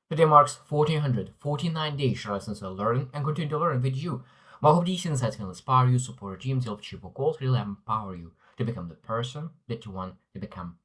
Today marks 1449 days lessons to learn and continue to learn with you. I hope these insights can inspire you, support your dreams, help achieve your goals, really empower you to become the person that you want to become.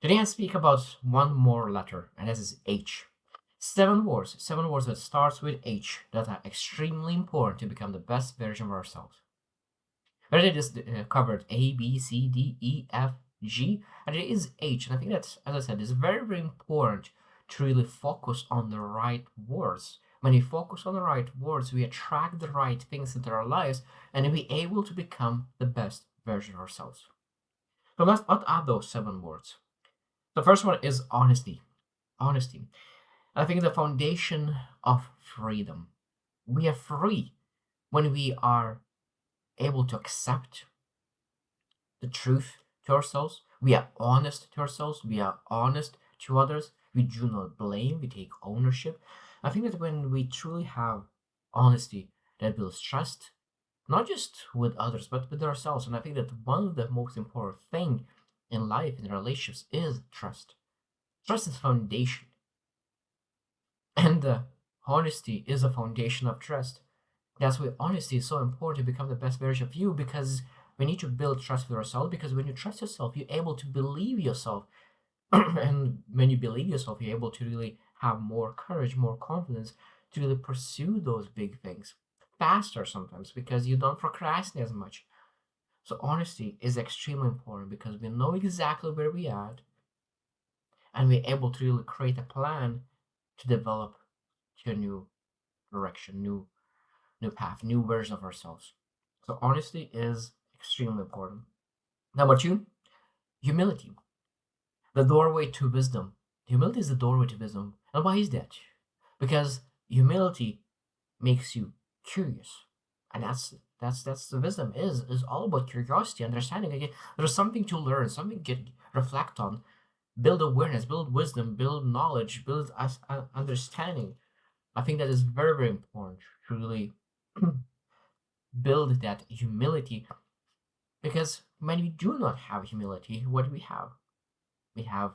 Today I speak about one more letter, and this is H. Seven words that starts with H that are extremely important to become the best version of ourselves. Reddit is covered A, B, C, D, E, F, G, and it is H. And I think that, as I said, it's very, very important to really focus on the right words. When we focus on the right words, we attract the right things into our lives and we're able to become the best version of ourselves. So, what are those seven words? The first one is honesty. Honesty. I think the foundation of freedom. We are free when we are able to accept the truth to ourselves. We are honest to ourselves. We are honest to others. We do not blame. We take ownership. I think that when we truly have honesty, that builds trust, not just with others, but with ourselves. And I think that one of the most important thing in life, in relationships, is trust. Trust is foundation, and honesty is a foundation of trust. That's why honesty is so important to become the best version of you because we need to build trust with ourselves because when you trust yourself, you're able to believe yourself. And when you believe yourself, you're able to really have more courage, more confidence to really pursue those big things faster sometimes because you don't procrastinate as much. So honesty is extremely important because we know exactly where we are and we're able to really create a plan to develop to a new direction, new path, new version of ourselves. So honesty is extremely important. Number two, humility, the doorway to wisdom. Humility is the doorway to wisdom. And why is that? Because humility makes you curious. And that's the wisdom is all about curiosity, understanding. Again, there's something to learn, something to reflect on, build awareness, build wisdom, build knowledge, build understanding. I think that is very, very important to really build that humility because when we do not have humility, what do we have? We have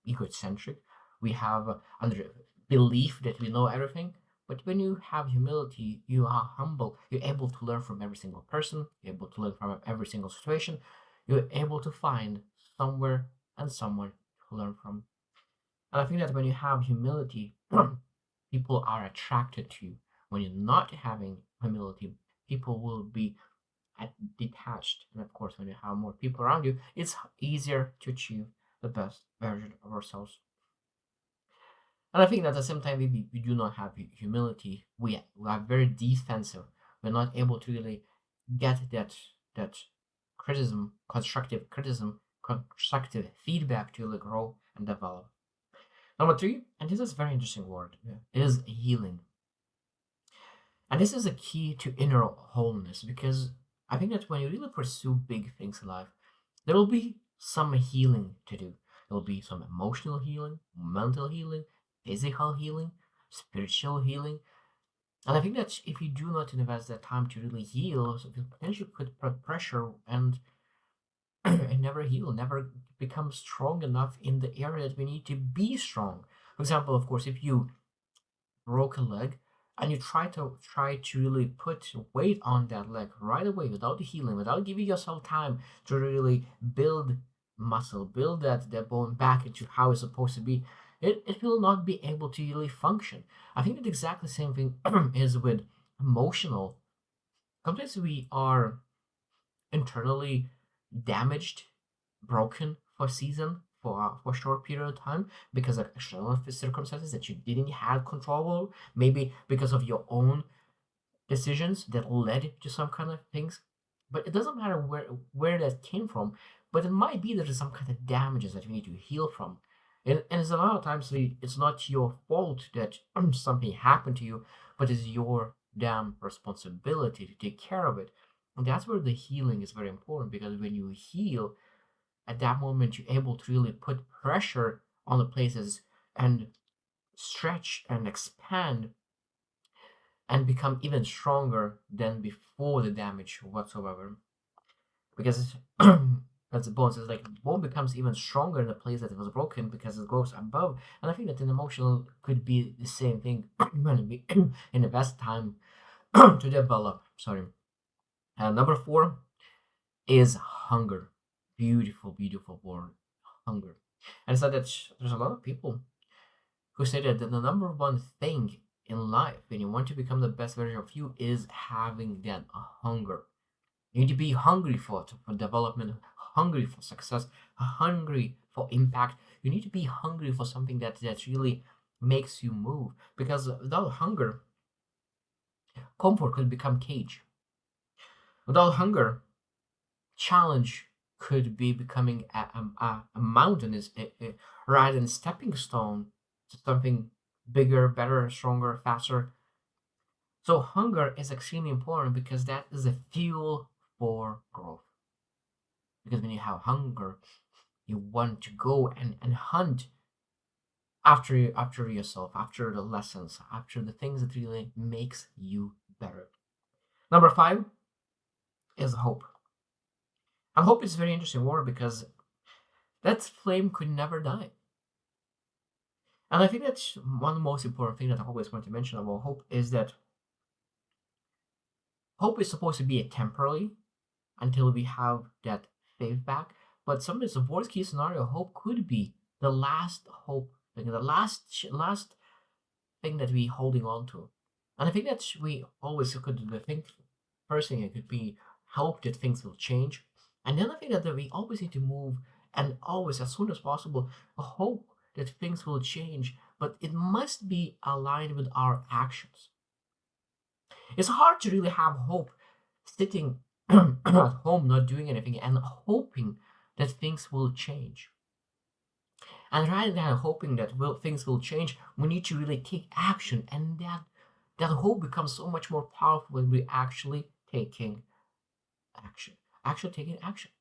egocentric, we have under belief that we know everything. But when you have humility, you are humble. You're able to learn from every single person. You're able to learn from every single situation. You're able to find somewhere and someone to learn from. And I think that when you have humility, people are attracted to you. When you're not having humility, people will be detached. And of course, when you have more people around you, it's easier to achieve the best version of ourselves. And I think that at the same time, we do not have humility. We are very defensive. We're not able to really get that criticism, constructive feedback to really grow and develop. Number three, and this is a very interesting word, is healing. And this is a key to inner wholeness because I think that when you really pursue big things in life, there will be some healing to do. There will be some emotional healing, mental healing, physical healing, spiritual healing. And I think that if you do not invest that time to really heal, so you potentially put pressure and never heal, never become strong enough in the area that we need to be strong. For example, of course, if you broke a leg and you try to really put weight on that leg right away without healing, without giving yourself time to really build muscle, build that bone back into how it's supposed to be, it will not be able to really function. I think that exactly the same thing is with emotional. Sometimes we are internally damaged, broken for a season, for a short period of time because of external circumstances that you didn't have control over, maybe because of your own decisions that led to some kind of things. But it doesn't matter where that came from, but it might be that there's some kind of damages that we need to heal from. And it's a lot of times it's not your fault that something happened to you, but it's your damn responsibility to take care of it. And that's where the healing is very important because when you heal, at that moment you're able to really put pressure on the places and stretch and expand and become even stronger than before the damage whatsoever. Because That's the bones. It's like the bone becomes even stronger in the place that it was broken because it goes above. And I think that an emotional could be the same thing when it be in the best time to develop. Sorry. And number four is hunger. Beautiful, beautiful word, hunger. And so that there's a lot of people who say that the number one thing in life when you want to become the best version of you is having that hunger. You need to be hungry for development, hungry for success, hungry for impact. You need to be hungry for something that really makes you move. Because without hunger, comfort could become cage. Without hunger, challenge could be becoming a mountain is rather than stepping stone to something bigger, better, stronger, faster. So hunger is extremely important because that is a fuel for growth. Because when you have hunger, you want to go and hunt after yourself, after the lessons, after the things that really makes you better. Number five is hope. And hope is a very interesting word because that flame could never die. And I think that's one of the most important thing that I always want to mention about hope is that hope is supposed to be a temporary until we have that faith back. But sometimes the worst case scenario, hope could be the last hope, like the last thing that we holding on to. And I think that we always could think first thing it could be hope that things will change. And then I think that we always need to move and always as soon as possible hope that things will change, but it must be aligned with our actions. It's hard to really have hope sitting at home not doing anything and hoping that things will change. And rather than hoping that things will change, we need to really take action, and that hope becomes so much more powerful when we're actually taking action. Actually taking action.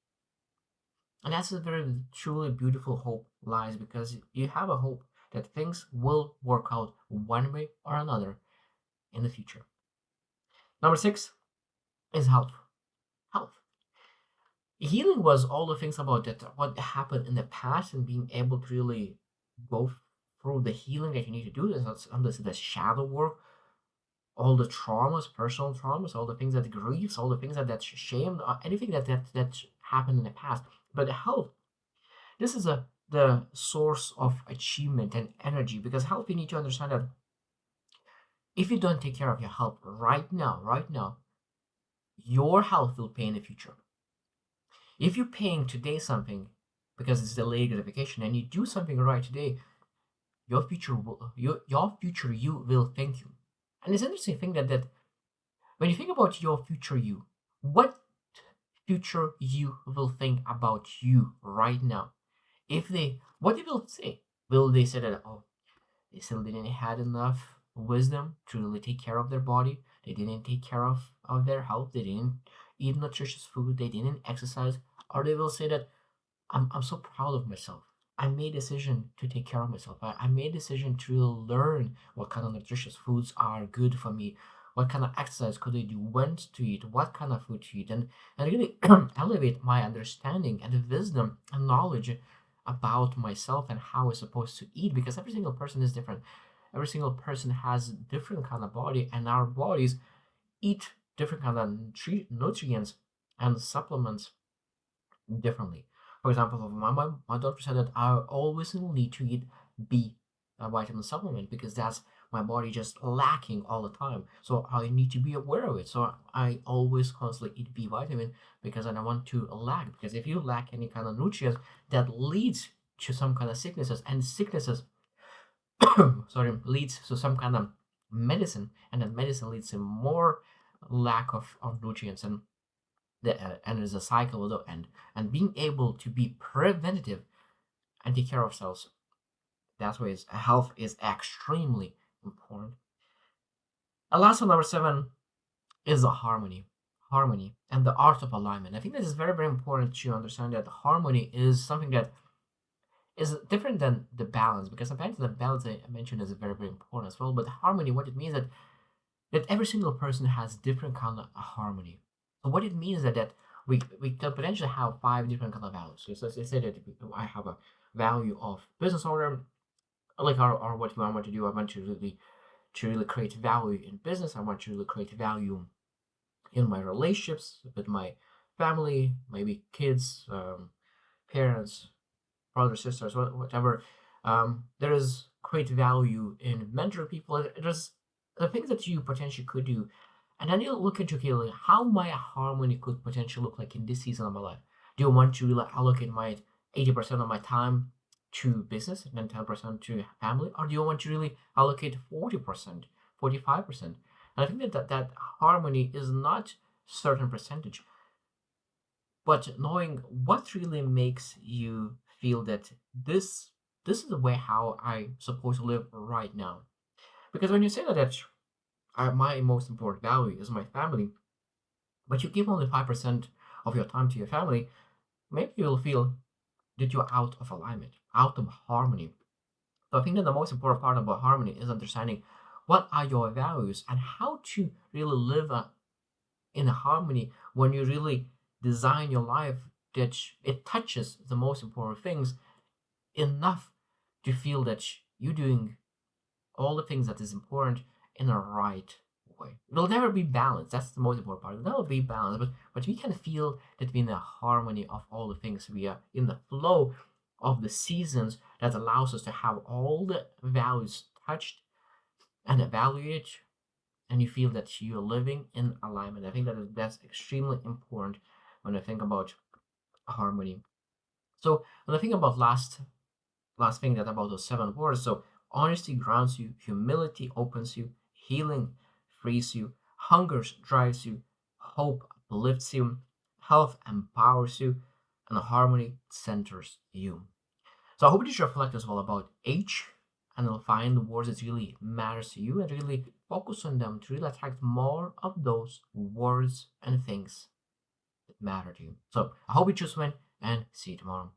And that's a very truly beautiful hope lies because you have a hope that things will work out one way or another in the future. Number six is health. Health. Healing was all the things about that what happened in the past and being able to really go through the healing that you need to do. That's the shadow work, all the traumas, personal traumas, all the things that grieves, all the things that's shame, anything that happened in the past. But health, this is the source of achievement and energy because health you need to understand that if you don't take care of your health right now, your health will pay in the future. If you're paying today something because it's delayed gratification and you do something right today, your future you will thank you. And it's interesting thing that when you think about your future you, what future you will think about you right now? If they what they will say? Will they say that they still didn't had enough wisdom to really take care of their body? They didn't take care of their health, they didn't eat nutritious food, they didn't exercise, or they will say that I'm so proud of myself. I made a decision to take care of myself. I made a decision to learn what kind of nutritious foods are good for me, what kind of exercise could I do, when to eat, what kind of food to eat, and really elevate my understanding and wisdom and knowledge about myself and how I'm supposed to eat because every single person is different. Every single person has different kind of body and our bodies eat different kind of nutrients and supplements differently. For example, my doctor said that I always will need to eat B vitamin supplement because that's my body just lacking all the time. So I need to be aware of it. So I always constantly eat B vitamin because I don't want to lack. Because if you lack any kind of nutrients, that leads to some kind of sicknesses, and sicknesses, sorry, leads to some kind of medicine, and that medicine leads to more lack of nutrients and there's a cycle will end. And being able to be preventative and take care of ourselves, that's why health is extremely important. And last one, number seven, is the harmony. Harmony and the art of alignment. I think this is very, very important to understand that harmony is something that is different than the balance because sometimes the balance I mentioned is very, very important as well. But harmony, what it means that every single person has different kind of harmony. So what it means that we can potentially have five different kind of values. So let's say that I have a value of business owner, like or what I want to do. I want to really create value in business. I want to really create value in my relationships with my family, maybe kids, parents, brothers, sisters, whatever. There is great value in mentoring people. There's the things that you potentially could do, and then you look into, okay, like, how my harmony could potentially look like in this season of my life. Do you want to really allocate my 80% of my time to business and then 10% to family, or do you want to really allocate 40%, 45%? And I think that harmony is not certain percentage, but knowing what really makes you feel that this is the way how I supposed to live right now. Because when you say that my most important value is my family, but you give only 5% of your time to your family, maybe you'll feel that you're out of alignment, out of harmony. So I think that the most important part about harmony is understanding what are your values and how to really live in harmony when you really design your life that it touches the most important things enough to feel that you're doing all the things that is important in a right way. It'll never be balanced. That's the most important part. It'll never be balanced, but we can feel that we're in the harmony of all the things. We are in the flow of the seasons that allows us to have all the values touched and evaluated, and you feel that you're living in alignment. I think that's extremely important when I think about harmony. So when I think about last thing that about those seven words. So honesty grounds you, humility opens you, healing frees you, hunger drives you, hope uplifts you, health empowers you, and harmony centers you. So I hope you should reflect as well about H, and you'll find the words that really matters to you and really focus on them to really attract more of those words and things that matter to you. So I hope you choose win and see you tomorrow.